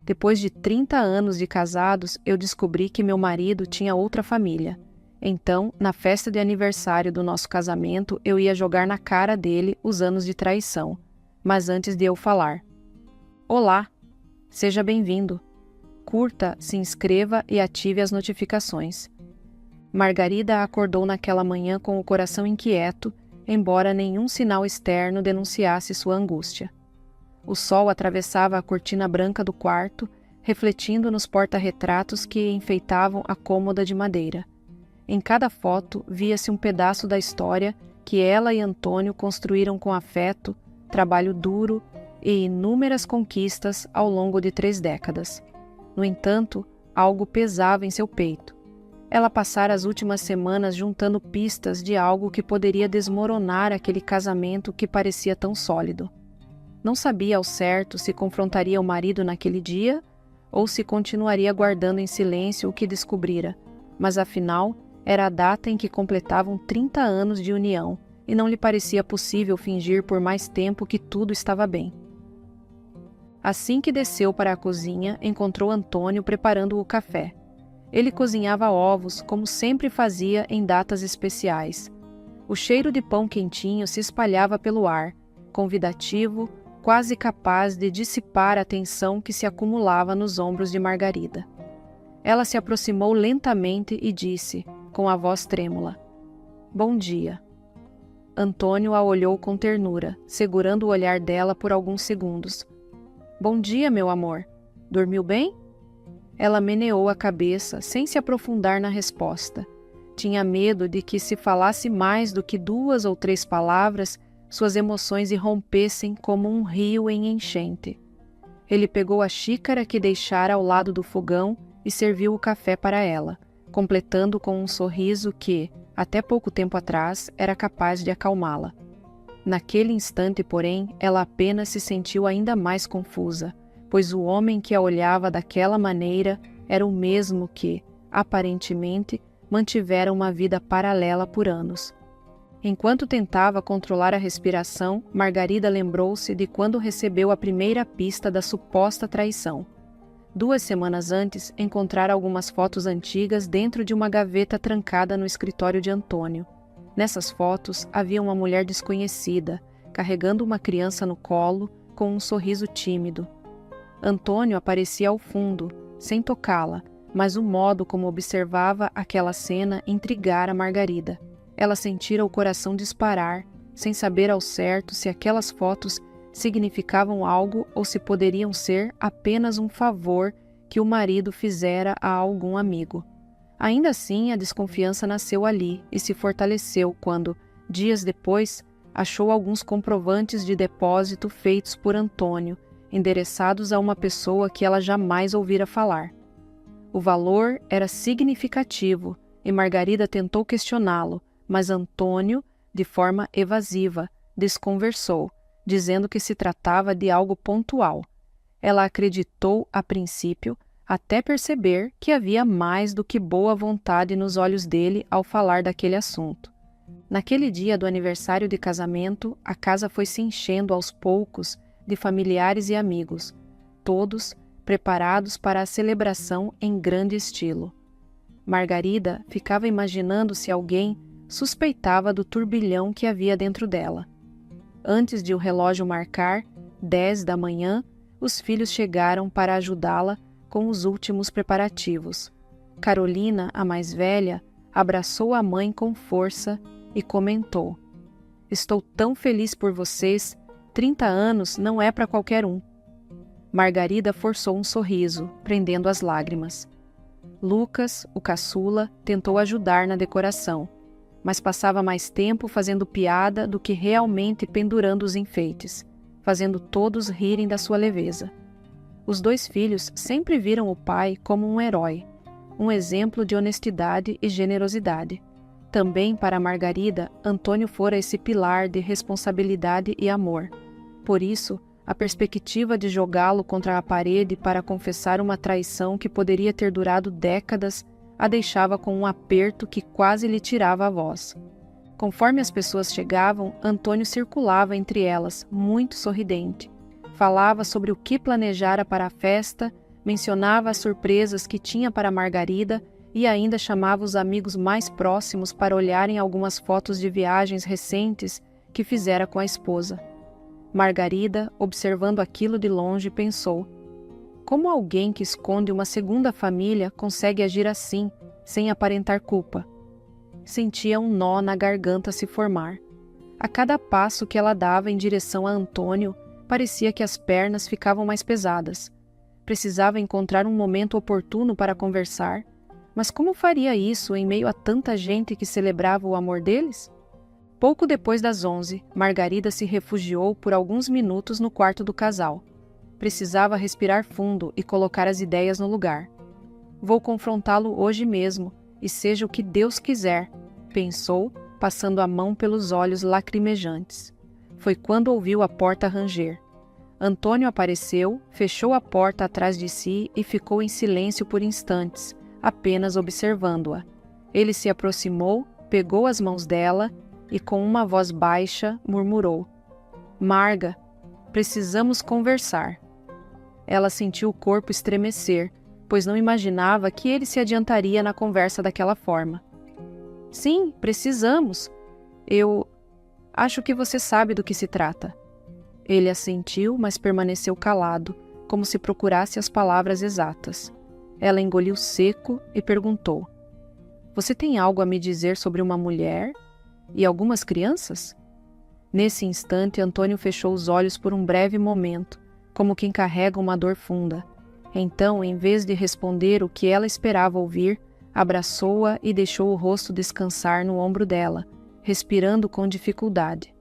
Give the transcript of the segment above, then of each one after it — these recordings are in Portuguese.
Depois de 30 anos de casados, eu descobri que meu marido tinha outra família. Então, na festa de aniversário do nosso casamento, eu ia jogar na cara dele os anos de traição. Mas antes de eu falar: Olá! Seja bem-vindo! Curta, se inscreva e ative as notificações. Margarida acordou naquela manhã com o coração inquieto, embora nenhum sinal externo denunciasse sua angústia. O sol atravessava a cortina branca do quarto, refletindo nos porta-retratos que enfeitavam a cômoda de madeira. Em cada foto via-se um pedaço da história que ela e Antônio construíram com afeto, trabalho duro e inúmeras conquistas ao longo de 3 décadas. No entanto, algo pesava em seu peito. Ela passara as últimas semanas juntando pistas de algo que poderia desmoronar aquele casamento que parecia tão sólido. Não sabia ao certo se confrontaria o marido naquele dia ou se continuaria guardando em silêncio o que descobrira, mas afinal era a data em que completavam 30 anos de união e não lhe parecia possível fingir por mais tempo que tudo estava bem. Assim que desceu para a cozinha, encontrou Antônio preparando o café. Ele cozinhava ovos, como sempre fazia em datas especiais. O cheiro de pão quentinho se espalhava pelo ar, convidativo, quase capaz de dissipar a tensão que se acumulava nos ombros de Margarida. Ela se aproximou lentamente e disse, com a voz trêmula: Bom dia. Antônio a olhou com ternura, segurando o olhar dela por alguns segundos. Bom dia, meu amor. Dormiu bem? Ela meneou a cabeça, sem se aprofundar na resposta. Tinha medo de que, se falasse mais do que 2 ou 3 palavras, suas emoções irrompessem como um rio em enchente. Ele pegou a xícara que deixara ao lado do fogão e serviu o café para ela, completando com um sorriso que, até pouco tempo atrás, era capaz de acalmá-la. Naquele instante, porém, ela apenas se sentiu ainda mais confusa, pois o homem que a olhava daquela maneira era o mesmo que, aparentemente, mantivera uma vida paralela por anos. Enquanto tentava controlar a respiração, Margarida lembrou-se de quando recebeu a primeira pista da suposta traição. 2 semanas antes, encontrara algumas fotos antigas dentro de uma gaveta trancada no escritório de Antônio. Nessas fotos havia uma mulher desconhecida, carregando uma criança no colo, com um sorriso tímido. Antônio aparecia ao fundo, sem tocá-la, mas o modo como observava aquela cena intrigara Margarida. Ela sentira o coração disparar, sem saber ao certo se aquelas fotos significavam algo ou se poderiam ser apenas um favor que o marido fizera a algum amigo. Ainda assim, a desconfiança nasceu ali e se fortaleceu quando, dias depois, achou alguns comprovantes de depósito feitos por Antônio, endereçados a uma pessoa que ela jamais ouvira falar. O valor era significativo e Margarida tentou questioná-lo, mas Antônio, de forma evasiva, desconversou, dizendo que se tratava de algo pontual. Ela acreditou a princípio, até perceber que havia mais do que boa vontade nos olhos dele ao falar daquele assunto. Naquele dia do aniversário de casamento, a casa foi se enchendo aos poucos de familiares e amigos, todos preparados para a celebração em grande estilo. Margarida ficava imaginando se alguém suspeitava do turbilhão que havia dentro dela. Antes de o relógio marcar 10 da manhã, os filhos chegaram para ajudá-la com os últimos preparativos. Carolina, a mais velha, abraçou a mãe com força e comentou: Estou tão feliz por vocês, 30 anos não é para qualquer um. Margarida forçou um sorriso, prendendo as lágrimas. Lucas, o caçula, tentou ajudar na decoração, mas passava mais tempo fazendo piada do que realmente pendurando os enfeites, fazendo todos rirem da sua leveza. Os 2 filhos sempre viram o pai como um herói, um exemplo de honestidade e generosidade. Também para Margarida, Antônio fora esse pilar de responsabilidade e amor. Por isso, a perspectiva de jogá-lo contra a parede para confessar uma traição que poderia ter durado décadas a deixava com um aperto que quase lhe tirava a voz. Conforme as pessoas chegavam, Antônio circulava entre elas, muito sorridente. Falava sobre o que planejara para a festa, Mencionava as surpresas que tinha para Margarida e ainda chamava os amigos mais próximos para olharem algumas fotos de viagens recentes que fizera com a esposa. Margarida, observando aquilo de longe, pensou: como alguém que esconde uma segunda família consegue agir assim, sem aparentar culpa? Sentia um nó na garganta se formar. A cada passo que ela dava em direção a Antônio, parecia que as pernas ficavam mais pesadas. Precisava encontrar um momento oportuno para conversar, mas como faria isso em meio a tanta gente que celebrava o amor deles? Pouco depois das 11, Margarida se refugiou por alguns minutos no quarto do casal. Precisava respirar fundo e colocar as ideias no lugar. Vou confrontá-lo hoje mesmo, e seja o que Deus quiser, pensou, passando a mão pelos olhos lacrimejantes. Foi quando ouviu a porta ranger. Antônio apareceu, fechou a porta atrás de si e ficou em silêncio por instantes, apenas observando-a. Ele se aproximou, pegou as mãos dela e, com uma voz baixa, murmurou: Marga, precisamos conversar. Ela sentiu o corpo estremecer, pois não imaginava que ele se adiantaria na conversa daquela forma. Sim, precisamos. Eu acho que você sabe do que se trata. Ele assentiu, mas permaneceu calado, como se procurasse as palavras exatas. Ela engoliu seco e perguntou: Você tem algo a me dizer sobre uma mulher e algumas crianças? Nesse instante, Antônio fechou os olhos por um breve momento, como quem carrega uma dor funda. Então, em vez de responder o que ela esperava ouvir, abraçou-a e deixou o rosto descansar no ombro dela, respirando com dificuldade.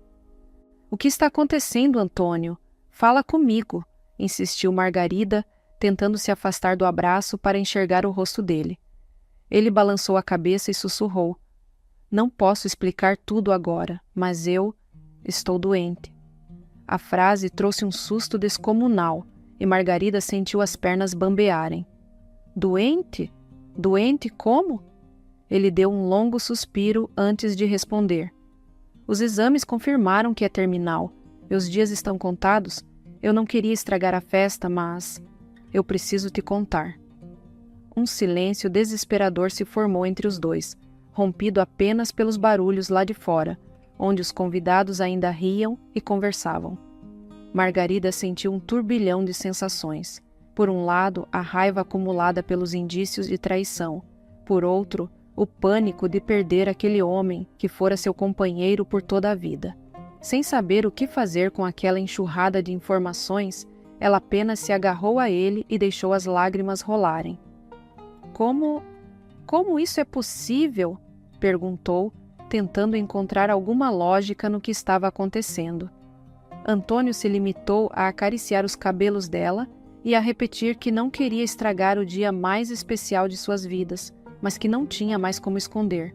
O que está acontecendo, Antônio? Fala comigo, insistiu Margarida, tentando se afastar do abraço para enxergar o rosto dele. Ele balançou a cabeça e sussurrou: Não posso explicar tudo agora, mas eu estou doente. A frase trouxe um susto descomunal e Margarida sentiu as pernas bambearem. Doente? Doente como? Ele deu um longo suspiro antes de responder. Os exames confirmaram que é terminal. Meus dias estão contados. Eu não queria estragar a festa, mas eu preciso te contar. Um silêncio desesperador se formou entre os dois, rompido apenas pelos barulhos lá de fora, onde os convidados ainda riam e conversavam. Margarida sentiu um turbilhão de sensações. Por um lado, a raiva acumulada pelos indícios de traição. Por outro, o pânico de perder aquele homem que fora seu companheiro por toda a vida. Sem saber o que fazer com aquela enxurrada de informações, ela apenas se agarrou a ele e deixou as lágrimas rolarem. Como isso é possível? Perguntou, tentando encontrar alguma lógica no que estava acontecendo. Antônio se limitou a acariciar os cabelos dela e a repetir que não queria estragar o dia mais especial de suas vidas, mas que não tinha mais como esconder.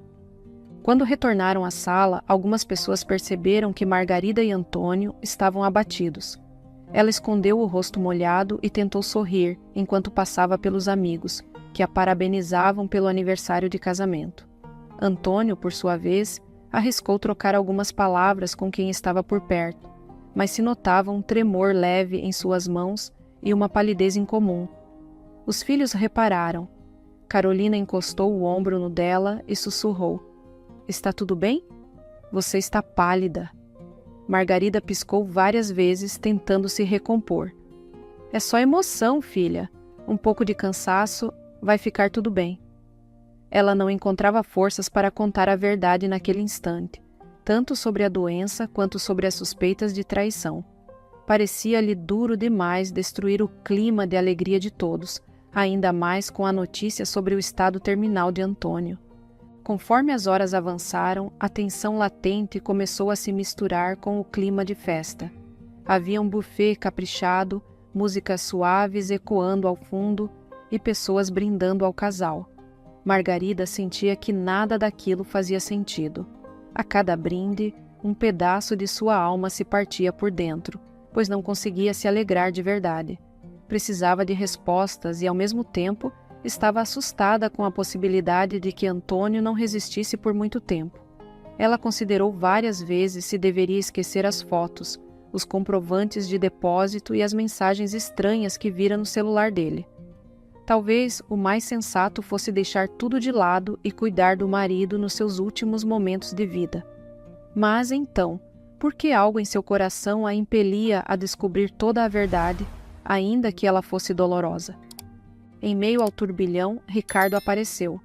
Quando retornaram à sala, algumas pessoas perceberam que Margarida e Antônio estavam abatidos. Ela escondeu o rosto molhado e tentou sorrir enquanto passava pelos amigos, que a parabenizavam pelo aniversário de casamento. Antônio, por sua vez, arriscou trocar algumas palavras com quem estava por perto, mas se notava um tremor leve em suas mãos e uma palidez incomum. Os filhos repararam. Carolina encostou o ombro no dela e sussurrou: Está tudo bem? Você está pálida. Margarida piscou várias vezes, tentando se recompor. É só emoção, filha. Um pouco de cansaço, vai ficar tudo bem. Ela não encontrava forças para contar a verdade naquele instante, tanto sobre a doença quanto sobre as suspeitas de traição. Parecia-lhe duro demais destruir o clima de alegria de todos, ainda mais com a notícia sobre o estado terminal de Antônio. Conforme as horas avançaram, a tensão latente começou a se misturar com o clima de festa. Havia um buffet caprichado, músicas suaves ecoando ao fundo e pessoas brindando ao casal. Margarida sentia que nada daquilo fazia sentido. A cada brinde, um pedaço de sua alma se partia por dentro, pois não conseguia se alegrar de verdade. Precisava de respostas e, ao mesmo tempo, estava assustada com a possibilidade de que Antônio não resistisse por muito tempo. Ela considerou várias vezes se deveria esquecer as fotos, os comprovantes de depósito e as mensagens estranhas que vira no celular dele. Talvez o mais sensato fosse deixar tudo de lado e cuidar do marido nos seus últimos momentos de vida. Mas então, por que algo em seu coração a impelia a descobrir toda a verdade, ainda que ela fosse dolorosa? Em meio ao turbilhão, Ricardo apareceu.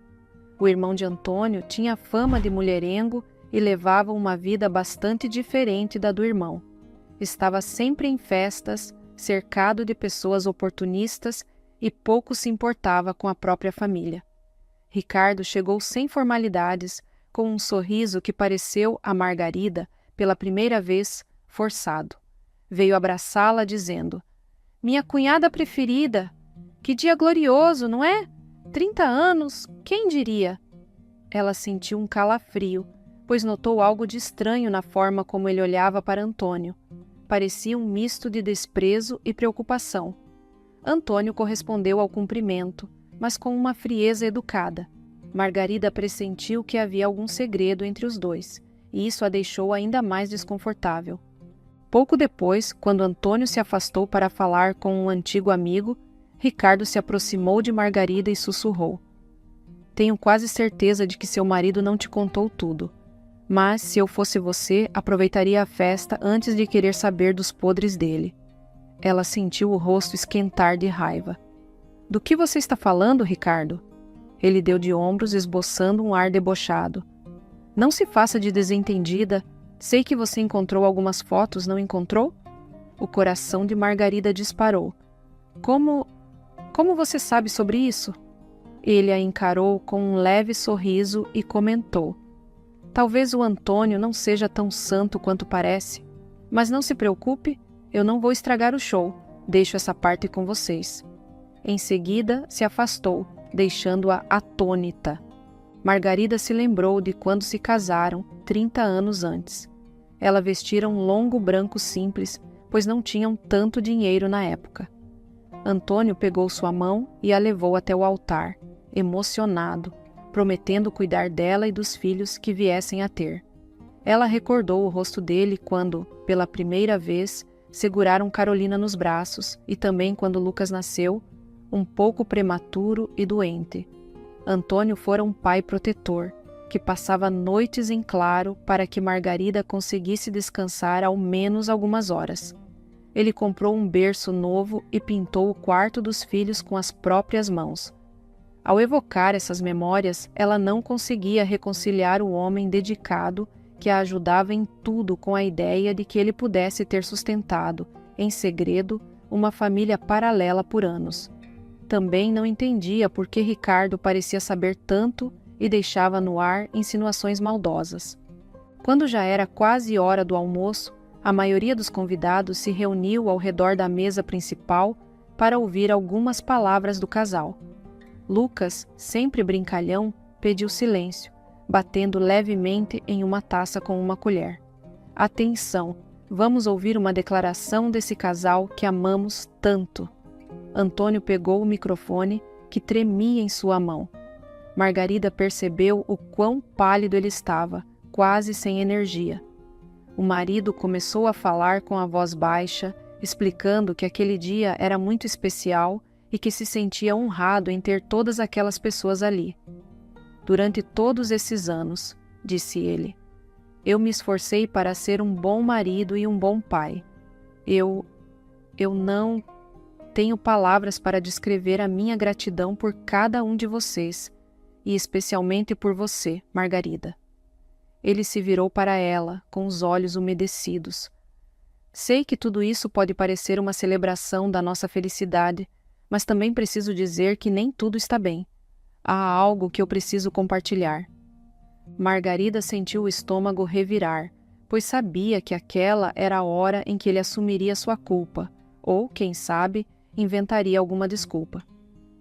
O irmão de Antônio tinha fama de mulherengo e levava uma vida bastante diferente da do irmão. Estava sempre em festas, cercado de pessoas oportunistas e pouco se importava com a própria família. Ricardo chegou sem formalidades, com um sorriso que pareceu a Margarida, pela primeira vez, forçado. Veio abraçá-la dizendo: "Minha cunhada preferida! Que dia glorioso, não é? 30 anos, quem diria?" Ela sentiu um calafrio, pois notou algo de estranho na forma como ele olhava para Antônio. Parecia um misto de desprezo e preocupação. Antônio correspondeu ao cumprimento, mas com uma frieza educada. Margarida pressentiu que havia algum segredo entre os dois, e isso a deixou ainda mais desconfortável. Pouco depois, quando Antônio se afastou para falar com um antigo amigo, Ricardo se aproximou de Margarida e sussurrou: "Tenho quase certeza de que seu marido não te contou tudo. Mas, se eu fosse você, aproveitaria a festa antes de querer saber dos podres dele." Ela sentiu o rosto esquentar de raiva. "Do que você está falando, Ricardo?" Ele deu de ombros, esboçando um ar debochado. "Não se faça de desentendida. Sei que você encontrou algumas fotos, não encontrou?" O coração de Margarida disparou. Como você sabe sobre isso?" Ele a encarou com um leve sorriso e comentou: "Talvez o Antônio não seja tão santo quanto parece. Mas não se preocupe, eu não vou estragar o show. Deixo essa parte com vocês." Em seguida, se afastou, deixando-a atônita. Margarida se lembrou de quando se casaram, 30 anos antes. Ela vestira um longo branco simples, pois não tinham tanto dinheiro na época. Antônio pegou sua mão e a levou até o altar, emocionado, prometendo cuidar dela e dos filhos que viessem a ter. Ela recordou o rosto dele quando, pela primeira vez, seguraram Carolina nos braços e também quando Lucas nasceu, um pouco prematuro e doente. Antônio fora um pai protetor, que passava noites em claro para que Margarida conseguisse descansar ao menos algumas horas. Ele comprou um berço novo e pintou o quarto dos filhos com as próprias mãos. Ao evocar essas memórias, ela não conseguia reconciliar o homem dedicado que a ajudava em tudo com a ideia de que ele pudesse ter sustentado, em segredo, uma família paralela por anos. Também não entendia por que Ricardo parecia saber tanto e deixava no ar insinuações maldosas. Quando já era quase hora do almoço, a maioria dos convidados se reuniu ao redor da mesa principal para ouvir algumas palavras do casal. Lucas, sempre brincalhão, pediu silêncio, batendo levemente em uma taça com uma colher. "Atenção, vamos ouvir uma declaração desse casal que amamos tanto." Antônio pegou o microfone, que tremia em sua mão. Margarida percebeu o quão pálido ele estava, quase sem energia. O marido começou a falar com a voz baixa, explicando que aquele dia era muito especial e que se sentia honrado em ter todas aquelas pessoas ali. "Durante todos esses anos," disse ele, "eu me esforcei para ser um bom marido e um bom pai. Eu não tenho palavras para descrever a minha gratidão por cada um de vocês, e especialmente por você, Margarida." Ele se virou para ela, com os olhos umedecidos. "Sei que tudo isso pode parecer uma celebração da nossa felicidade, mas também preciso dizer que nem tudo está bem. Há algo que eu preciso compartilhar." Margarida sentiu o estômago revirar, pois sabia que aquela era a hora em que ele assumiria sua culpa, ou, quem sabe, inventaria alguma desculpa.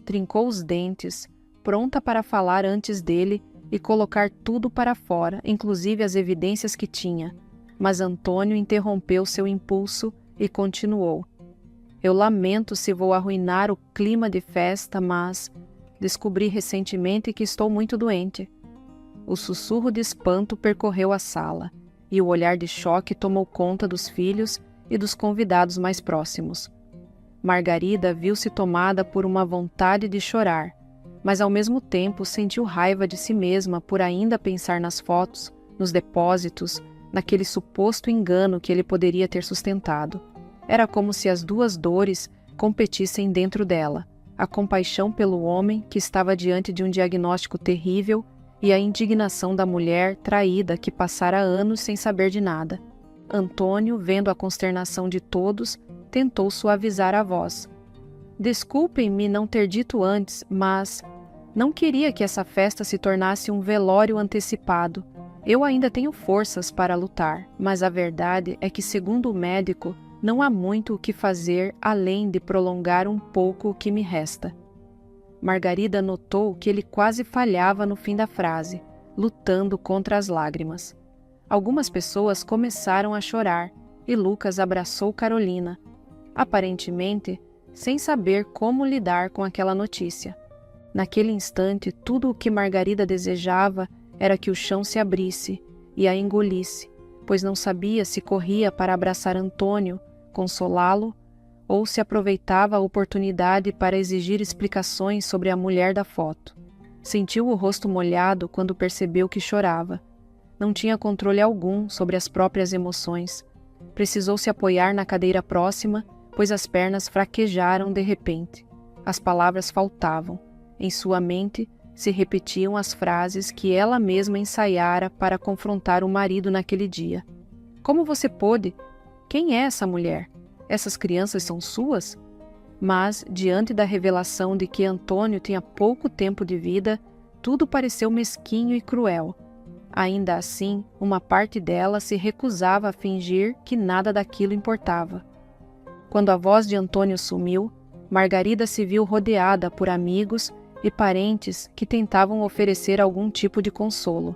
Trincou os dentes, pronta para falar antes dele e colocar tudo para fora, inclusive as evidências que tinha, mas Antônio interrompeu seu impulso e continuou: "Eu lamento se vou arruinar o clima de festa, mas descobri recentemente que estou muito doente." O sussurro de espanto percorreu a sala, e o olhar de choque tomou conta dos filhos e dos convidados mais próximos. Margarida viu-se tomada por uma vontade de chorar, mas ao mesmo tempo sentiu raiva de si mesma por ainda pensar nas fotos, nos depósitos, naquele suposto engano que ele poderia ter sustentado. Era como se as duas dores competissem dentro dela, a compaixão pelo homem que estava diante de um diagnóstico terrível e a indignação da mulher traída que passara anos sem saber de nada. Antônio, vendo a consternação de todos, tentou suavizar a voz. Desculpem-me não ter dito antes, mas não queria que essa festa se tornasse um velório antecipado. Eu ainda tenho forças para lutar, mas a verdade é que, segundo o médico, não há muito o que fazer além de prolongar um pouco o que me resta. Margarida notou que ele quase falhava no fim da frase, lutando contra as lágrimas. Algumas pessoas começaram a chorar e Lucas abraçou Carolina, aparentemente sem saber como lidar com aquela notícia. Naquele instante, tudo o que Margarida desejava era que o chão se abrisse e a engolisse, pois não sabia se corria para abraçar Antônio, consolá-lo, ou se aproveitava a oportunidade para exigir explicações sobre a mulher da foto. Sentiu o rosto molhado quando percebeu que chorava. Não tinha controle algum sobre as próprias emoções. Precisou se apoiar na cadeira próxima, pois as pernas fraquejaram de repente. As palavras faltavam. Em sua mente se repetiam as frases que ela mesma ensaiara para confrontar o marido naquele dia. Como você pôde? Quem é essa mulher? Essas crianças são suas? Mas, diante da revelação de que Antônio tinha pouco tempo de vida, tudo pareceu mesquinho e cruel. Ainda assim, uma parte dela se recusava a fingir que nada daquilo importava. Quando a voz de Antônio sumiu, Margarida se viu rodeada por amigos e parentes que tentavam oferecer algum tipo de consolo.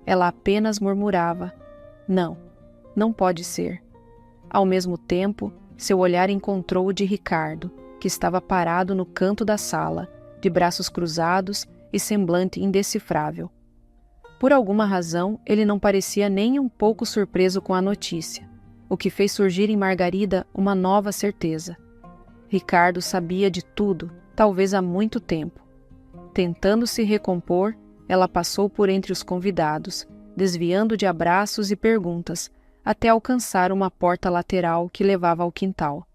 Ela apenas murmurava: "Não, não pode ser." Ao mesmo tempo, seu olhar encontrou o de Ricardo, que estava parado no canto da sala, de braços cruzados e semblante indecifrável. Por alguma razão, ele não parecia nem um pouco surpreso com a notícia, o que fez surgir em Margarida uma nova certeza. Ricardo sabia de tudo, talvez há muito tempo. Tentando se recompor, ela passou por entre os convidados, desviando de abraços e perguntas, até alcançar uma porta lateral que levava ao quintal.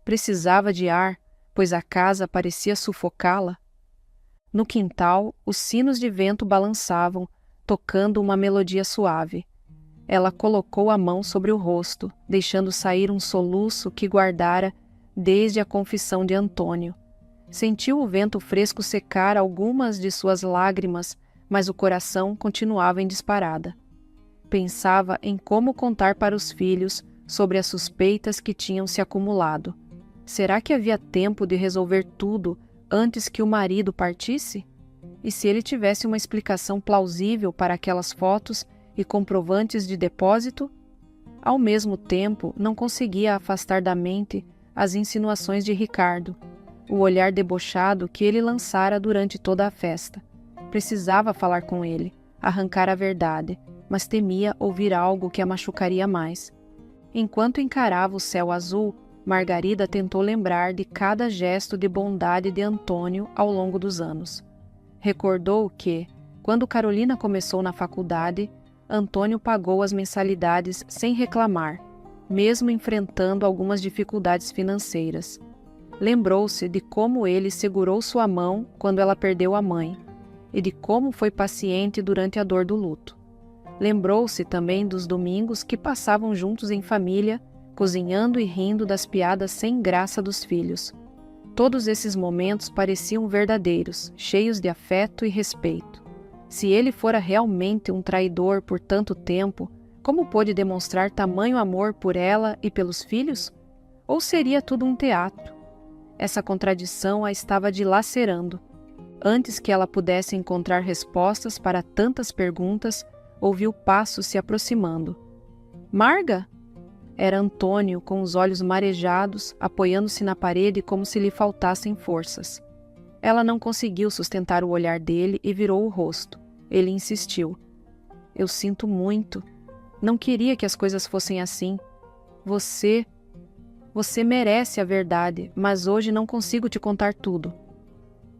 Precisava de ar, pois a casa parecia sufocá-la. No quintal, os sinos de vento balançavam, tocando uma melodia suave. Ela colocou a mão sobre o rosto, deixando sair um soluço que guardara desde a confissão de Antônio. Sentiu o vento fresco secar algumas de suas lágrimas, mas o coração continuava em disparada. Pensava em como contar para os filhos sobre as suspeitas que tinham se acumulado. Será que havia tempo de resolver tudo antes que o marido partisse? E se ele tivesse uma explicação plausível para aquelas fotos e comprovantes de depósito? Ao mesmo tempo, não conseguia afastar da mente as insinuações de Ricardo, o olhar debochado que ele lançara durante toda a festa. Precisava falar com ele, arrancar a verdade, mas temia ouvir algo que a machucaria mais. Enquanto encarava o céu azul, Margarida tentou lembrar de cada gesto de bondade de Antônio ao longo dos anos. Recordou que, quando Carolina começou na faculdade, Antônio pagou as mensalidades sem reclamar, mesmo enfrentando algumas dificuldades financeiras. Lembrou-se de como ele segurou sua mão quando ela perdeu a mãe, e de como foi paciente durante a dor do luto. Lembrou-se também dos domingos que passavam juntos em família, cozinhando e rindo das piadas sem graça dos filhos. Todos esses momentos pareciam verdadeiros, cheios de afeto e respeito. Se ele fora realmente um traidor por tanto tempo, como pôde demonstrar tamanho amor por ela e pelos filhos? Ou seria tudo um teatro? Essa contradição a estava dilacerando. Antes que ela pudesse encontrar respostas para tantas perguntas, ouviu passos se aproximando. "Marga?" Era Antônio, com os olhos marejados, apoiando-se na parede como se lhe faltassem forças. Ela não conseguiu sustentar o olhar dele e virou o rosto. Ele insistiu. "Eu sinto muito. Não queria que as coisas fossem assim. Você Você merece a verdade, mas hoje não consigo te contar tudo.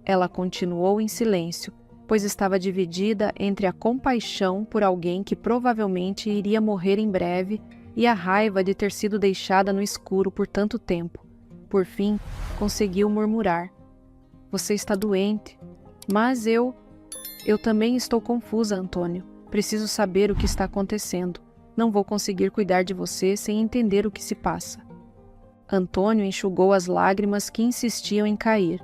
Ela continuou em silêncio, pois estava dividida entre a compaixão por alguém que provavelmente iria morrer em breve e a raiva de ter sido deixada no escuro por tanto tempo. Por fim, conseguiu murmurar: Você está doente. Mas eu também estou confusa, Antônio. Preciso saber o que está acontecendo. Não vou conseguir cuidar de você sem entender o que se passa. Antônio enxugou as lágrimas que insistiam em cair.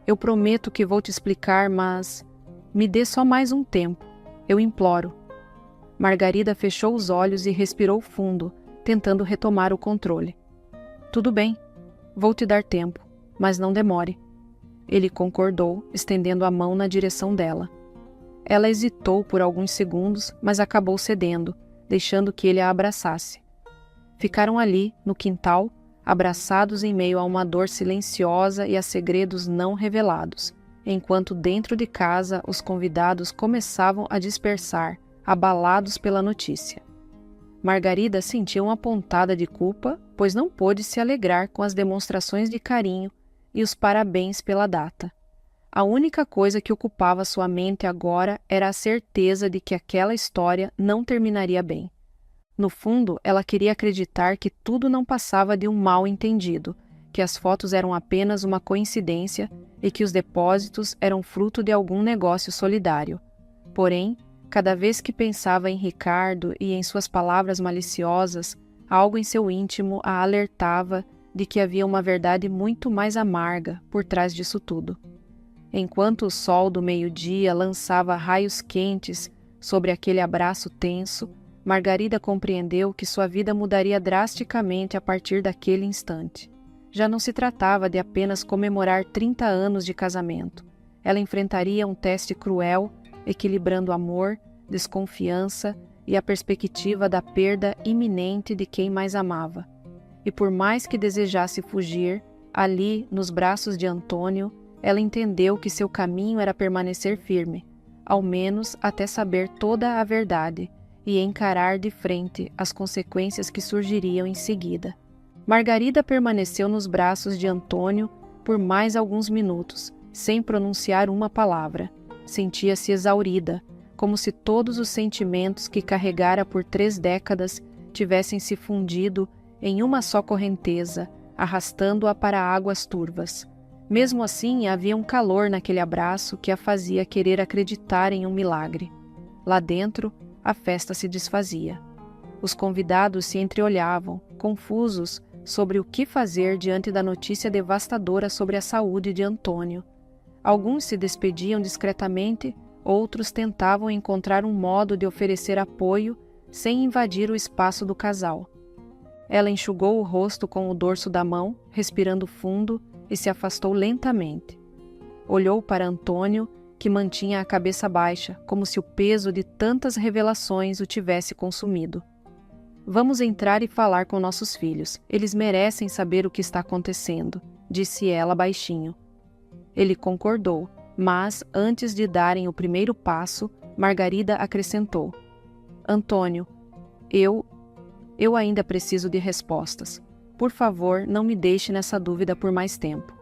Eu prometo que vou te explicar, mas me dê só mais um tempo. Eu imploro. Margarida fechou os olhos e respirou fundo, tentando retomar o controle. Tudo bem, vou te dar tempo, mas não demore. Ele concordou, estendendo a mão na direção dela. Ela hesitou por alguns segundos, mas acabou cedendo, deixando que ele a abraçasse. Ficaram ali, no quintal, abraçados em meio a uma dor silenciosa e a segredos não revelados, enquanto dentro de casa os convidados começavam a dispersar, abalados pela notícia. Margarida sentiu uma pontada de culpa, pois não pôde se alegrar com as demonstrações de carinho e os parabéns pela data. A única coisa que ocupava sua mente agora era a certeza de que aquela história não terminaria bem. No fundo, ela queria acreditar que tudo não passava de um mal-entendido, que as fotos eram apenas uma coincidência e que os depósitos eram fruto de algum negócio solidário. Porém, cada vez que pensava em Ricardo e em suas palavras maliciosas, algo em seu íntimo a alertava de que havia uma verdade muito mais amarga por trás disso tudo. Enquanto o sol do meio-dia lançava raios quentes sobre aquele abraço tenso, Margarida compreendeu que sua vida mudaria drasticamente a partir daquele instante. Já não se tratava de apenas comemorar 30 anos de casamento. Ela enfrentaria um teste cruel, equilibrando amor, desconfiança e a perspectiva da perda iminente de quem mais amava. E por mais que desejasse fugir, ali, nos braços de Antônio, ela entendeu que seu caminho era permanecer firme, ao menos até saber toda a verdade e encarar de frente as consequências que surgiriam em seguida. Margarida permaneceu nos braços de Antônio por mais alguns minutos, sem pronunciar uma palavra. Sentia-se exaurida, como se todos os sentimentos que carregara por 3 décadas tivessem se fundido em uma só correnteza, arrastando-a para águas turvas. Mesmo assim, havia um calor naquele abraço que a fazia querer acreditar em um milagre. Lá dentro, a festa se desfazia. Os convidados se entreolhavam, confusos sobre o que fazer diante da notícia devastadora sobre a saúde de Antônio. Alguns se despediam discretamente, outros tentavam encontrar um modo de oferecer apoio sem invadir o espaço do casal. Ela enxugou o rosto com o dorso da mão, respirando fundo, e se afastou lentamente. Olhou para Antônio, que mantinha a cabeça baixa, como se o peso de tantas revelações o tivesse consumido. Vamos entrar e falar com nossos filhos. Eles merecem saber o que está acontecendo, disse ela baixinho. Ele concordou, mas, antes de darem o primeiro passo, Margarida acrescentou: Antônio, eu ainda preciso de respostas. Por favor, não me deixe nessa dúvida por mais tempo.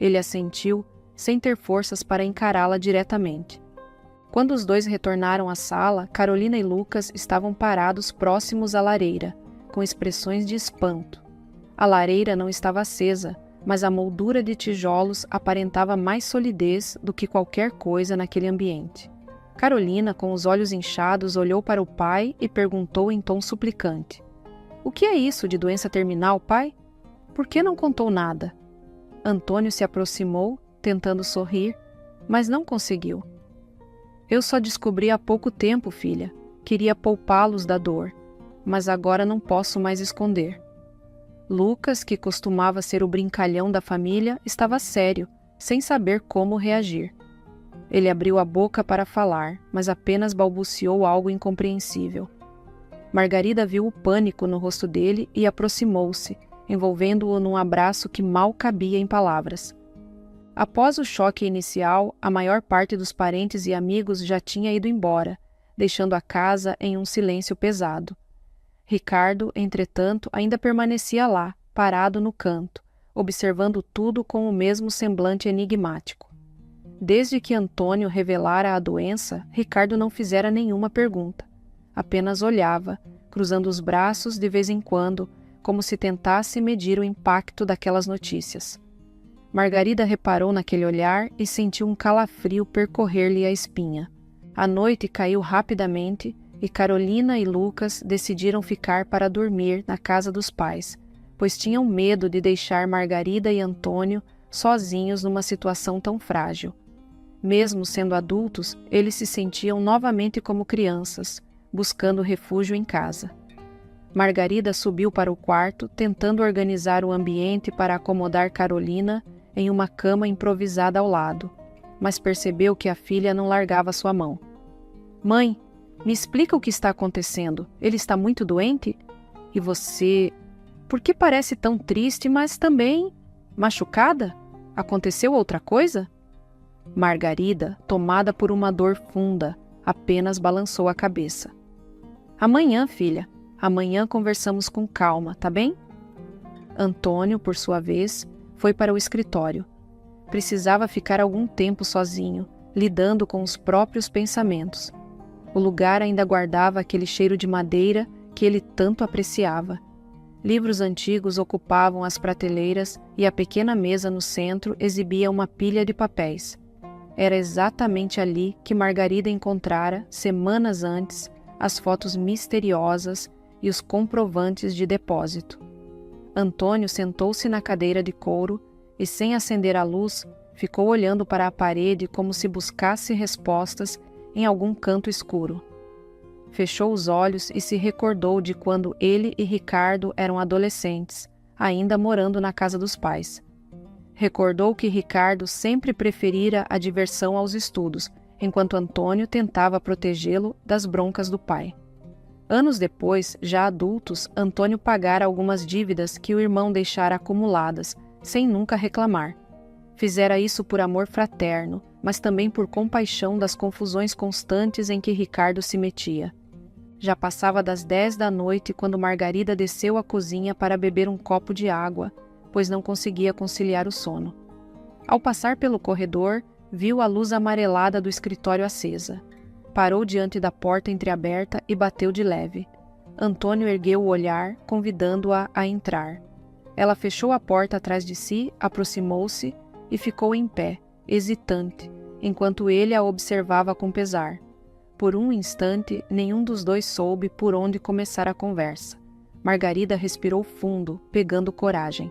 Ele assentiu, sem ter forças para encará-la diretamente. Quando os dois retornaram à sala, Carolina e Lucas estavam parados próximos à lareira, com expressões de espanto. A lareira não estava acesa, mas a moldura de tijolos aparentava mais solidez do que qualquer coisa naquele ambiente. Carolina, com os olhos inchados, olhou para o pai e perguntou em tom suplicante: O que é isso de doença terminal, pai? Por que não contou nada? Antônio se aproximou, tentando sorrir, mas não conseguiu. Eu só descobri há pouco tempo, filha. Queria poupá-los da dor, mas agora não posso mais esconder. Lucas, que costumava ser o brincalhão da família, estava sério, sem saber como reagir. Ele abriu a boca para falar, mas apenas balbuciou algo incompreensível. Margarida viu o pânico no rosto dele e aproximou-se, envolvendo-o num abraço que mal cabia em palavras. Após o choque inicial, a maior parte dos parentes e amigos já tinha ido embora, deixando a casa em um silêncio pesado. Ricardo, entretanto, ainda permanecia lá, parado no canto, observando tudo com o mesmo semblante enigmático. Desde que Antônio revelara a doença, Ricardo não fizera nenhuma pergunta. Apenas olhava, cruzando os braços de vez em quando, como se tentasse medir o impacto daquelas notícias. Margarida reparou naquele olhar e sentiu um calafrio percorrer-lhe a espinha. A noite caiu rapidamente e Carolina e Lucas decidiram ficar para dormir na casa dos pais, pois tinham medo de deixar Margarida e Antônio sozinhos numa situação tão frágil. Mesmo sendo adultos, eles se sentiam novamente como crianças, buscando refúgio em casa. Margarida subiu para o quarto, tentando organizar o ambiente para acomodar Carolina em uma cama improvisada ao lado, mas percebeu que a filha não largava sua mão. "Mãe, me explica o que está acontecendo. Ele está muito doente? E você... Por que parece tão triste, mas também... machucada? Aconteceu outra coisa?" Margarida, tomada por uma dor funda, apenas balançou a cabeça. "Amanhã, filha. Amanhã conversamos com calma, tá bem?" Antônio, por sua vez, foi para o escritório. Precisava ficar algum tempo sozinho, lidando com os próprios pensamentos. O lugar ainda guardava aquele cheiro de madeira que ele tanto apreciava. Livros antigos ocupavam as prateleiras e a pequena mesa no centro exibia uma pilha de papéis. Era exatamente ali que Margarida encontrara, semanas antes, as fotos misteriosas e os comprovantes de depósito. Antônio sentou-se na cadeira de couro e, sem acender a luz, ficou olhando para a parede como se buscasse respostas em algum canto escuro. Fechou os olhos e se recordou de quando ele e Ricardo eram adolescentes, ainda morando na casa dos pais. Recordou que Ricardo sempre preferira a diversão aos estudos, enquanto Antônio tentava protegê-lo das broncas do pai. Anos depois, já adultos, Antônio pagara algumas dívidas que o irmão deixara acumuladas, sem nunca reclamar. Fizera isso por amor fraterno, mas também por compaixão das confusões constantes em que Ricardo se metia. Já passava das 10 da noite quando Margarida desceu à cozinha para beber um copo de água, pois não conseguia conciliar o sono. Ao passar pelo corredor, viu a luz amarelada do escritório acesa. Parou diante da porta entreaberta e bateu de leve. Antônio ergueu o olhar, convidando-a a entrar. Ela fechou a porta atrás de si, aproximou-se e ficou em pé, hesitante, enquanto ele a observava com pesar. Por um instante, nenhum dos dois soube por onde começar a conversa. Margarida respirou fundo, pegando coragem.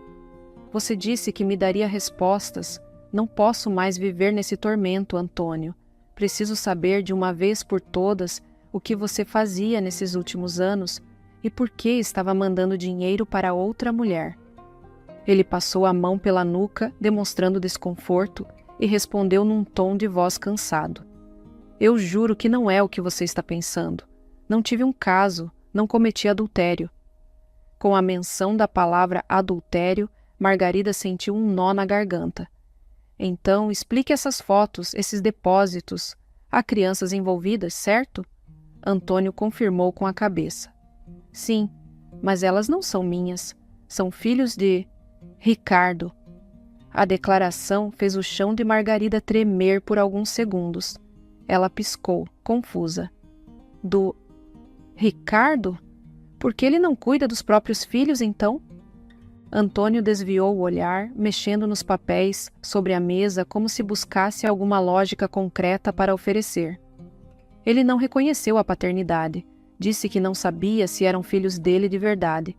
"Você disse que me daria respostas. Não posso mais viver nesse tormento, Antônio. Preciso saber de uma vez por todas o que você fazia nesses últimos anos e por que estava mandando dinheiro para outra mulher." Ele passou a mão pela nuca, demonstrando desconforto, e respondeu num tom de voz cansado. "Eu juro que não é o que você está pensando. Não tive um caso, não cometi adultério." Com a menção da palavra adultério, Margarida sentiu um nó na garganta. "Então, explique essas fotos, esses depósitos. Há crianças envolvidas, certo?" Antônio confirmou com a cabeça. "Sim, mas elas não são minhas. São filhos de... Ricardo." A declaração fez o chão de Margarida tremer por alguns segundos. Ela piscou, confusa. "Do... Ricardo? Por que ele não cuida dos próprios filhos, então?" Antônio desviou o olhar, mexendo nos papéis sobre a mesa como se buscasse alguma lógica concreta para oferecer. Ele não reconheceu a paternidade. Disse que não sabia se eram filhos dele de verdade.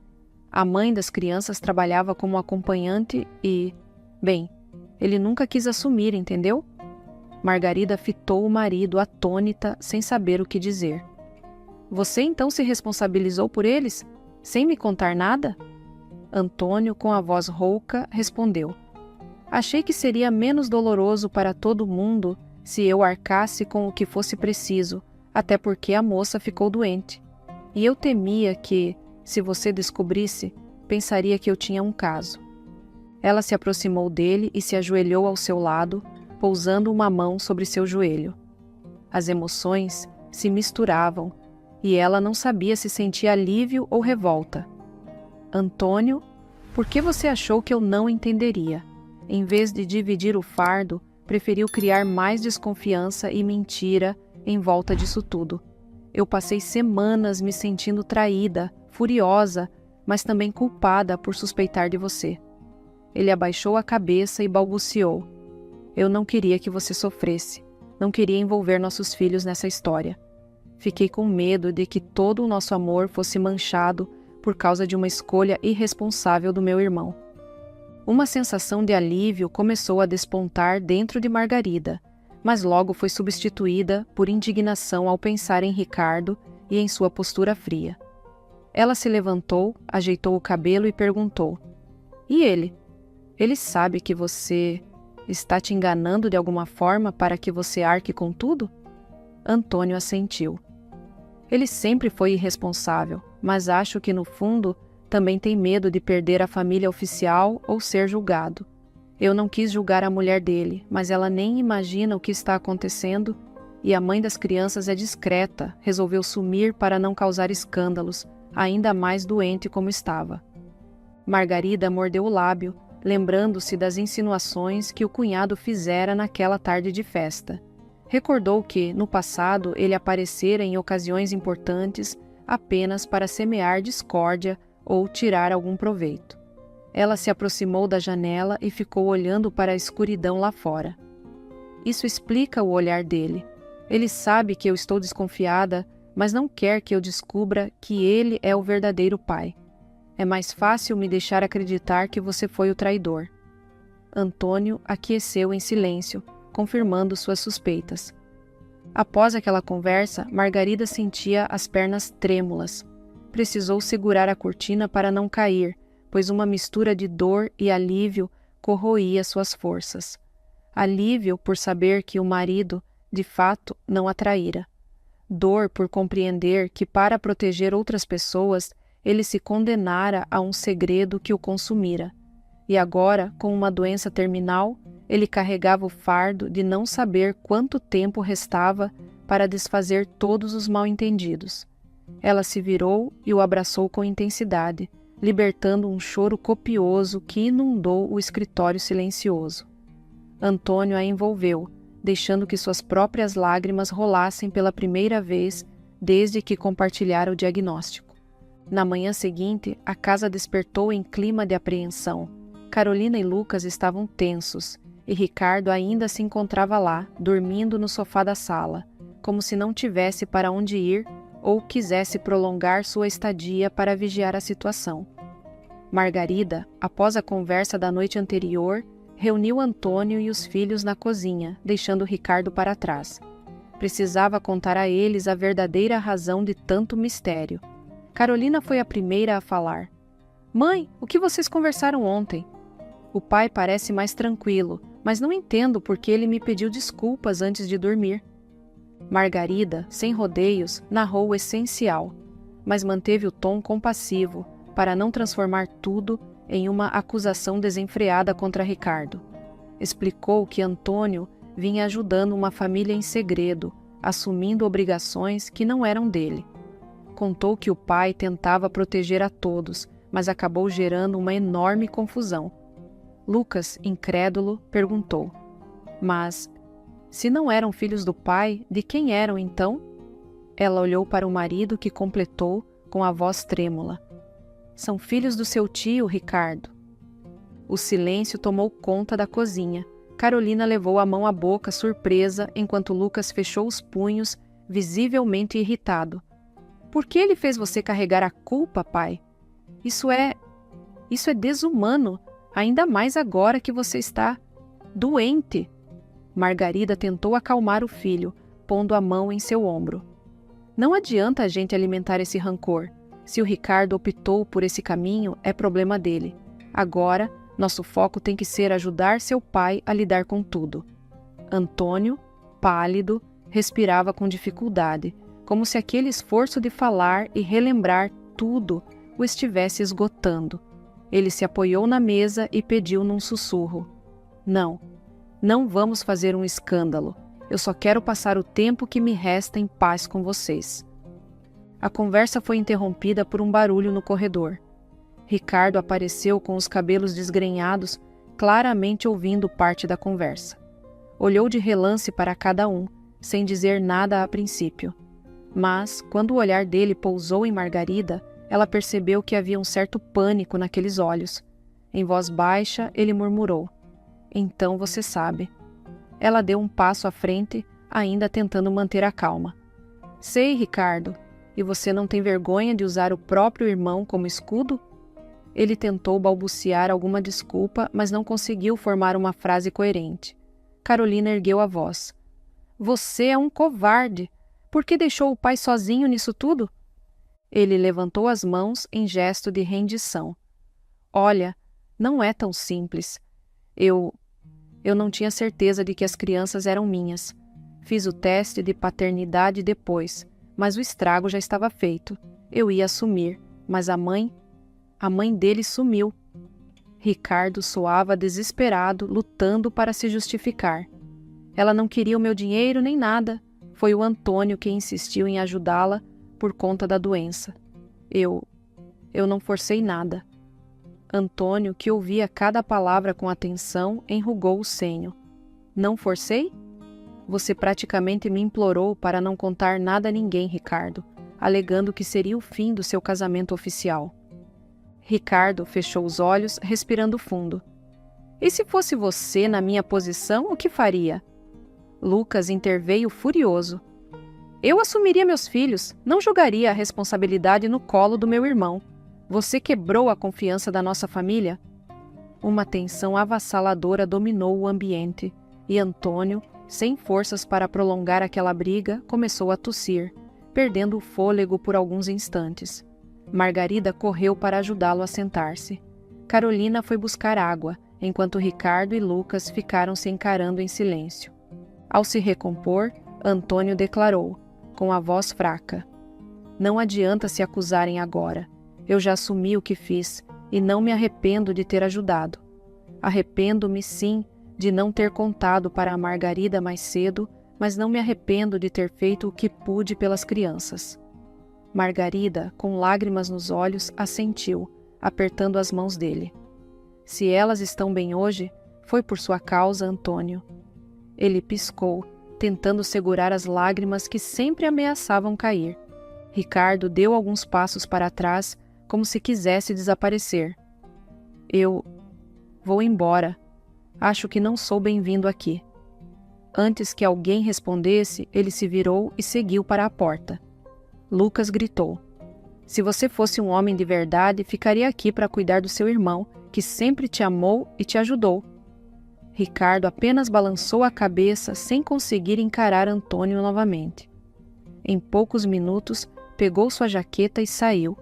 A mãe das crianças trabalhava como acompanhante e... Bem, ele nunca quis assumir, entendeu? Margarida fitou o marido, atônita, sem saber o que dizer. "Você então se responsabilizou por eles? Sem me contar nada?" Antônio, com a voz rouca, respondeu. "Achei que seria menos doloroso para todo mundo se eu arcasse com o que fosse preciso, até porque a moça ficou doente. E eu temia que, se você descobrisse, pensaria que eu tinha um caso." Ela se aproximou dele e se ajoelhou ao seu lado, pousando uma mão sobre seu joelho. As emoções se misturavam e ela não sabia se sentia alívio ou revolta. Antônio Por que você achou que eu não entenderia? Em vez de dividir o fardo, preferiu criar mais desconfiança e mentira em volta disso tudo. Eu passei semanas me sentindo traída, furiosa, mas também culpada por suspeitar de você. Ele abaixou a cabeça e balbuciou. Eu não queria que você sofresse. Não queria envolver nossos filhos nessa história. Fiquei com medo de que todo o nosso amor fosse manchado por causa de uma escolha irresponsável do meu irmão. Uma sensação de alívio começou a despontar dentro de Margarida, mas logo foi substituída por indignação ao pensar em Ricardo e em sua postura fria. Ela se levantou, ajeitou o cabelo e perguntou: E ele? Ele sabe que você está te enganando de alguma forma para que você arque com tudo? Antônio assentiu. Ele sempre foi irresponsável, mas acho que no fundo também tem medo de perder a família oficial ou ser julgado. Eu não quis julgar a mulher dele, mas ela nem imagina o que está acontecendo e a mãe das crianças é discreta, resolveu sumir para não causar escândalos, ainda mais doente como estava. Margarida mordeu o lábio, lembrando-se das insinuações que o cunhado fizera naquela tarde de festa. Recordou que, no passado, ele aparecera em ocasiões importantes apenas para semear discórdia ou tirar algum proveito. Ela se aproximou da janela e ficou olhando para a escuridão lá fora. Isso explica o olhar dele. Ele sabe que eu estou desconfiada, mas não quer que eu descubra que ele é o verdadeiro pai. É mais fácil me deixar acreditar que você foi o traidor. Antônio aqueceu em silêncio, confirmando suas suspeitas. Após aquela conversa, Margarida sentia as pernas trêmulas. Precisou segurar a cortina para não cair, pois uma mistura de dor e alívio corroía suas forças. Alívio por saber que o marido, de fato, não a traíra. Dor por compreender que, para proteger outras pessoas, ele se condenara a um segredo que o consumira. E agora, com uma doença terminal, ele carregava o fardo de não saber quanto tempo restava para desfazer todos os mal-entendidos. Ela se virou e o abraçou com intensidade, libertando um choro copioso que inundou o escritório silencioso. Antônio a envolveu, deixando que suas próprias lágrimas rolassem pela primeira vez desde que compartilhara o diagnóstico. Na manhã seguinte, a casa despertou em clima de apreensão. Carolina e Lucas estavam tensos, e Ricardo ainda se encontrava lá, dormindo no sofá da sala, como se não tivesse para onde ir ou quisesse prolongar sua estadia para vigiar a situação. Margarida, após a conversa da noite anterior, reuniu Antônio e os filhos na cozinha, deixando Ricardo para trás. Precisava contar a eles a verdadeira razão de tanto mistério. Carolina foi a primeira a falar. Mãe, o que vocês conversaram ontem? O pai parece mais tranquilo, mas não entendo por que ele me pediu desculpas antes de dormir. Margarida, sem rodeios, narrou o essencial, mas manteve o tom compassivo para não transformar tudo em uma acusação desenfreada contra Ricardo. Explicou que Antônio vinha ajudando uma família em segredo, assumindo obrigações que não eram dele. Contou que o pai tentava proteger a todos, mas acabou gerando uma enorme confusão. Lucas, incrédulo, perguntou: Mas, se não eram filhos do pai, de quem eram então? Ela olhou para o marido que completou com a voz trêmula: São filhos do seu tio, Ricardo. O silêncio tomou conta da cozinha. Carolina levou a mão à boca, surpresa, enquanto Lucas fechou os punhos, visivelmente irritado. Por que ele fez você carregar a culpa, pai? Isso é desumano, ainda mais agora que você está doente. Margarida tentou acalmar o filho, pondo a mão em seu ombro. Não adianta a gente alimentar esse rancor. Se o Ricardo optou por esse caminho, é problema dele. Agora, nosso foco tem que ser ajudar seu pai a lidar com tudo. Antônio, pálido, respirava com dificuldade, como se aquele esforço de falar e relembrar tudo o estivesse esgotando. Ele se apoiou na mesa e pediu num sussurro: Não vamos fazer um escândalo. Eu só quero passar o tempo que me resta em paz com vocês. A conversa foi interrompida por um barulho no corredor. Ricardo apareceu com os cabelos desgrenhados, claramente ouvindo parte da conversa. Olhou de relance para cada um, sem dizer nada a princípio. Mas, quando o olhar dele pousou em Margarida, ela percebeu que havia um certo pânico naqueles olhos. Em voz baixa, ele murmurou: "Então você sabe." Ela deu um passo à frente, ainda tentando manter a calma. "Sei, Ricardo. E você não tem vergonha de usar o próprio irmão como escudo?" Ele tentou balbuciar alguma desculpa, mas não conseguiu formar uma frase coerente. Carolina ergueu a voz: "Você é um covarde! Por que deixou o pai sozinho nisso tudo?" Ele levantou as mãos em gesto de rendição. "Olha, não é tão simples. Eu não tinha certeza de que as crianças eram minhas. Fiz o teste de paternidade depois, mas o estrago já estava feito. Eu ia assumir, mas a mãe dele sumiu." Ricardo soava desesperado, lutando para se justificar. "Ela não queria o meu dinheiro nem nada. Foi o Antônio que insistiu em ajudá-la por conta da doença. Eu não forcei nada." Antônio, que ouvia cada palavra com atenção, enrugou o senho. "Não forcei? Você praticamente me implorou para não contar nada a ninguém, Ricardo, alegando que seria o fim do seu casamento oficial." Ricardo fechou os olhos, respirando fundo. "E se fosse você na minha posição, o que faria?" Lucas interveio furioso. "Eu assumiria meus filhos, não jogaria a responsabilidade no colo do meu irmão. Você quebrou a confiança da nossa família?" Uma tensão avassaladora dominou o ambiente, e Antônio, sem forças para prolongar aquela briga, começou a tossir, perdendo o fôlego por alguns instantes. Margarida correu para ajudá-lo a sentar-se. Carolina foi buscar água, enquanto Ricardo e Lucas ficaram se encarando em silêncio. Ao se recompor, Antônio declarou, com a voz fraca: "Não adianta se acusarem agora. Eu já assumi o que fiz e não me arrependo de ter ajudado. Arrependo-me, sim, de não ter contado para a Margarida mais cedo, mas não me arrependo de ter feito o que pude pelas crianças." Margarida, com lágrimas nos olhos, assentiu, apertando as mãos dele. "Se elas estão bem hoje, foi por sua causa, Antônio." Ele piscou, tentando segurar as lágrimas que sempre ameaçavam cair. Ricardo deu alguns passos para trás, como se quisesse desaparecer. "Eu vou embora. Acho que não sou bem-vindo aqui." Antes que alguém respondesse, ele se virou e seguiu para a porta. Lucas gritou: "Se você fosse um homem de verdade, ficaria aqui para cuidar do seu irmão, que sempre te amou e te ajudou." Ricardo apenas balançou a cabeça sem conseguir encarar Antônio novamente. Em poucos minutos, pegou sua jaqueta e saiu,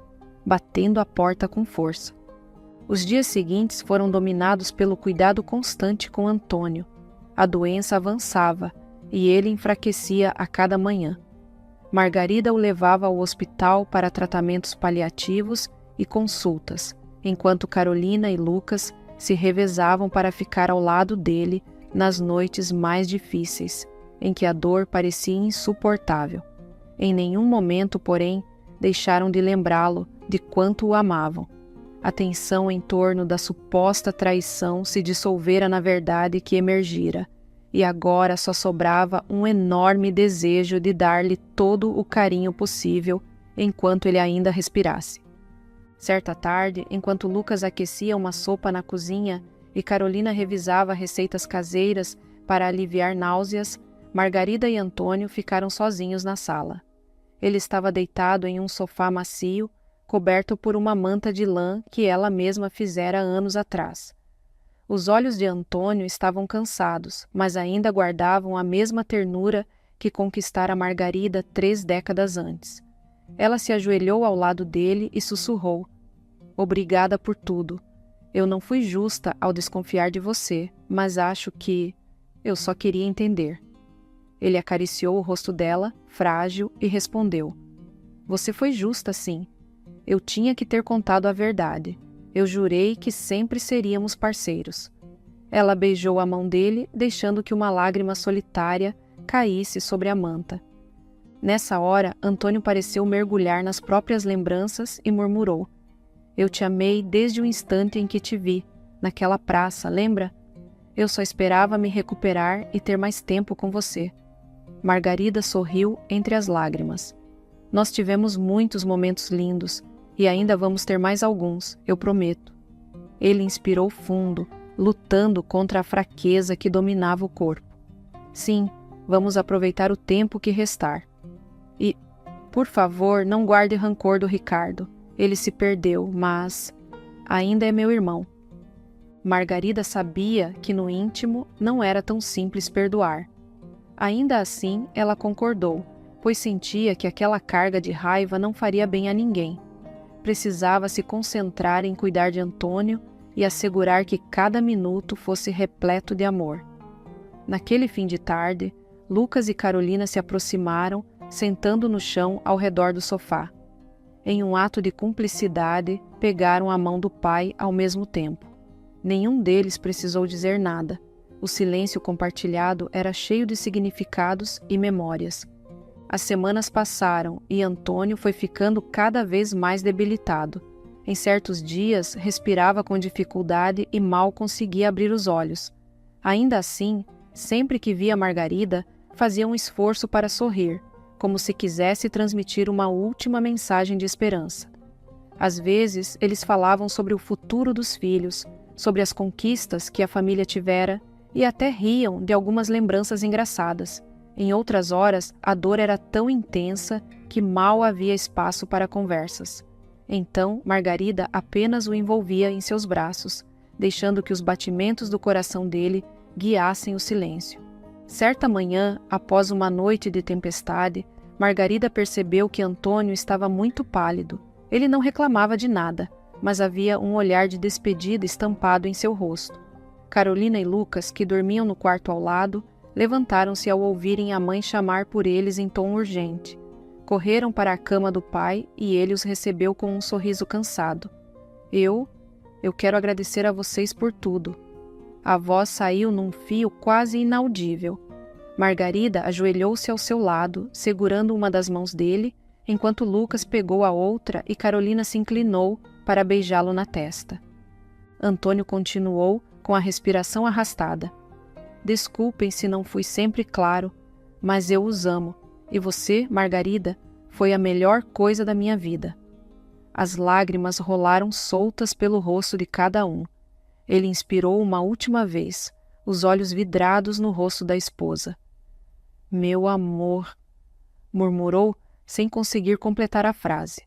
batendo a porta com força. Os dias seguintes foram dominados pelo cuidado constante com Antônio. A doença avançava e ele enfraquecia a cada manhã. Margarida o levava ao hospital para tratamentos paliativos e consultas, enquanto Carolina e Lucas se revezavam para ficar ao lado dele nas noites mais difíceis, em que a dor parecia insuportável. Em nenhum momento, porém, deixaram de lembrá-lo de quanto o amavam. A tensão em torno da suposta traição se dissolvera na verdade que emergira, e agora só sobrava um enorme desejo de dar-lhe todo o carinho possível enquanto ele ainda respirasse. Certa tarde, enquanto Lucas aquecia uma sopa na cozinha e Carolina revisava receitas caseiras para aliviar náuseas, Margarida e Antônio ficaram sozinhos na sala. Ele estava deitado em um sofá macio, coberto por uma manta de lã que ela mesma fizera anos atrás. Os olhos de Antônio estavam cansados, mas ainda guardavam a mesma ternura que conquistara Margarida 3 décadas antes. Ela se ajoelhou ao lado dele e sussurrou: "Obrigada por tudo. Eu não fui justa ao desconfiar de você, mas acho que eu só queria entender." Ele acariciou o rosto dela, frágil, e respondeu: "Você foi justa, sim. Eu tinha que ter contado a verdade. Eu jurei que sempre seríamos parceiros." Ela beijou a mão dele, deixando que uma lágrima solitária caísse sobre a manta. Nessa hora, Antônio pareceu mergulhar nas próprias lembranças e murmurou: Eu te amei desde o instante em que te vi, naquela praça, lembra? Eu só esperava me recuperar e ter mais tempo com você. Margarida sorriu entre as lágrimas. Nós tivemos muitos momentos lindos, e ainda vamos ter mais alguns, eu prometo. Ele inspirou fundo, lutando contra a fraqueza que dominava o corpo. Sim, vamos aproveitar o tempo que restar. E, por favor, não guarde rancor do Ricardo. Ele se perdeu, mas ainda é meu irmão. Margarida sabia que no íntimo não era tão simples perdoar. Ainda assim, ela concordou, pois sentia que aquela carga de raiva não faria bem a ninguém. Precisava se concentrar em cuidar de Antônio e assegurar que cada minuto fosse repleto de amor. Naquele fim de tarde, Lucas e Carolina se aproximaram, sentando no chão ao redor do sofá. Em um ato de cumplicidade, pegaram a mão do pai ao mesmo tempo. Nenhum deles precisou dizer nada. O silêncio compartilhado era cheio de significados e memórias. As semanas passaram e Antônio foi ficando cada vez mais debilitado. Em certos dias, respirava com dificuldade e mal conseguia abrir os olhos. Ainda assim, sempre que via Margarida, fazia um esforço para sorrir, como se quisesse transmitir uma última mensagem de esperança. Às vezes, eles falavam sobre o futuro dos filhos, sobre as conquistas que a família tivera e até riam de algumas lembranças engraçadas. Em outras horas, a dor era tão intensa que mal havia espaço para conversas. Então, Margarida apenas o envolvia em seus braços, deixando que os batimentos do coração dele guiassem o silêncio. Certa manhã, após uma noite de tempestade, Margarida percebeu que Antônio estava muito pálido. Ele não reclamava de nada, mas havia um olhar de despedida estampado em seu rosto. Carolina e Lucas, que dormiam no quarto ao lado, levantaram-se ao ouvirem a mãe chamar por eles em tom urgente. Correram para a cama do pai e ele os recebeu com um sorriso cansado. Eu quero agradecer a vocês por tudo. A voz saiu num fio quase inaudível. Margarida ajoelhou-se ao seu lado, segurando uma das mãos dele, enquanto Lucas pegou a outra e Carolina se inclinou para beijá-lo na testa. Antônio continuou com a respiração arrastada. Desculpem se não fui sempre claro, mas eu os amo, e você, Margarida, foi a melhor coisa da minha vida. As lágrimas rolaram soltas pelo rosto de cada um. Ele inspirou uma última vez, os olhos vidrados no rosto da esposa. Meu amor, murmurou sem conseguir completar a frase.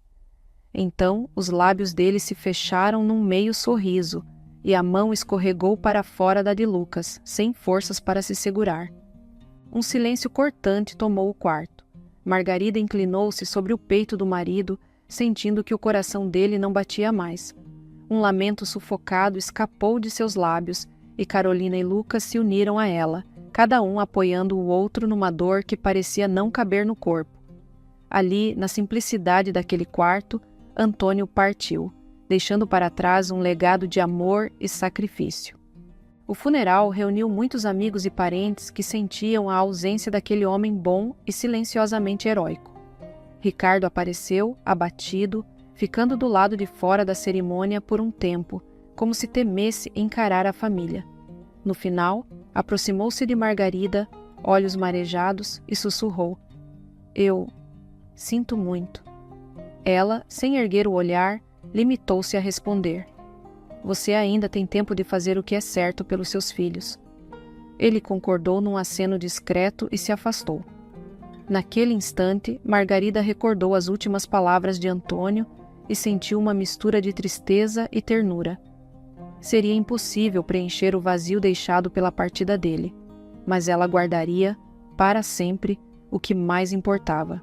Então, os lábios dele se fecharam num meio sorriso, e a mão escorregou para fora da de Lucas, sem forças para se segurar. Um silêncio cortante tomou o quarto. Margarida inclinou-se sobre o peito do marido, sentindo que o coração dele não batia mais. Um lamento sufocado escapou de seus lábios, e Carolina e Lucas se uniram a ela, cada um apoiando o outro numa dor que parecia não caber no corpo. Ali, na simplicidade daquele quarto, Antônio partiu, deixando para trás um legado de amor e sacrifício. O funeral reuniu muitos amigos e parentes que sentiam a ausência daquele homem bom e silenciosamente heróico. Ricardo apareceu, abatido, ficando do lado de fora da cerimônia por um tempo, como se temesse encarar a família. No final, aproximou-se de Margarida, olhos marejados, e sussurrou: Eu sinto muito. Ela, sem erguer o olhar, limitou-se a responder: Você ainda tem tempo de fazer o que é certo pelos seus filhos. Ele concordou num aceno discreto e se afastou. Naquele instante, Margarida recordou as últimas palavras de Antônio e sentiu uma mistura de tristeza e ternura. Seria impossível preencher o vazio deixado pela partida dele, mas ela guardaria, para sempre, o que mais importava: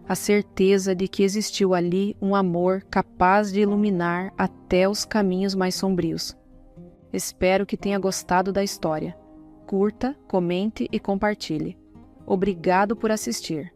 a certeza de que existiu ali um amor capaz de iluminar até os caminhos mais sombrios. Espero que tenha gostado da história. Curta, comente e compartilhe. Obrigado por assistir.